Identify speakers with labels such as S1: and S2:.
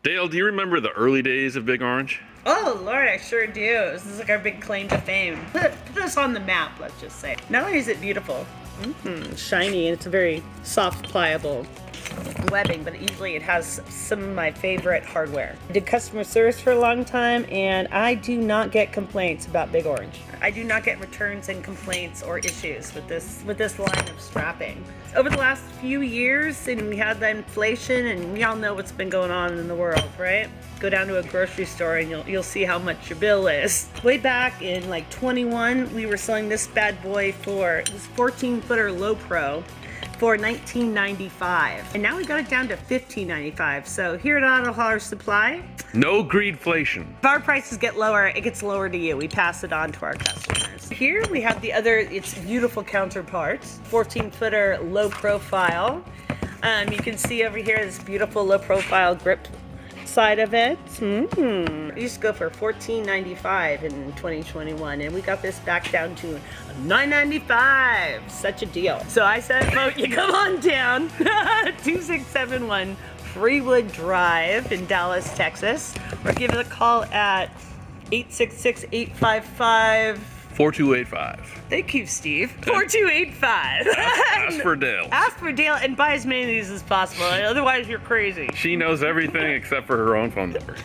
S1: Dale, do you remember the early days of Big Orange?
S2: Oh, Lord, I sure do. This is like our big claim to fame. Put us on the map, let's just say. Not only is it beautiful, shiny, and it's a very soft, pliable webbing, but usually it has some of my favorite hardware. I did customer service for a long time, and I do not get complaints about Big Orange. I do not get returns and complaints or issues with this line of strapping. Over the last few years, and we had the inflation, and we all know what's been going on in the world, right? Go down to a grocery store and you'll see how much your bill is. Way back in like 21, we were selling this bad boy for this 14-footer low pro for $19.95, and now we got it down to $15.95. So here at Auto Hauler Supply,
S1: No greedflation.
S2: if our prices get lower, it gets lower to you. We pass it on to our customers. Here we have the other, its beautiful counterparts, 14-footer low profile. You can see over here this beautiful low profile grip side of it. It used to go for $14.95 in 2021, and we got this back down to $9.95. Such a deal. So I said, vote you come on down. 2671 Freewood Drive in Dallas, Texas, or give it a call at 866-855
S1: 4285.
S2: Thank you, Steve. 4285.
S1: Ask for Dale.
S2: Ask for Dale and buy as many of these as possible. Otherwise, you're crazy.
S1: She knows everything except for her own phone number.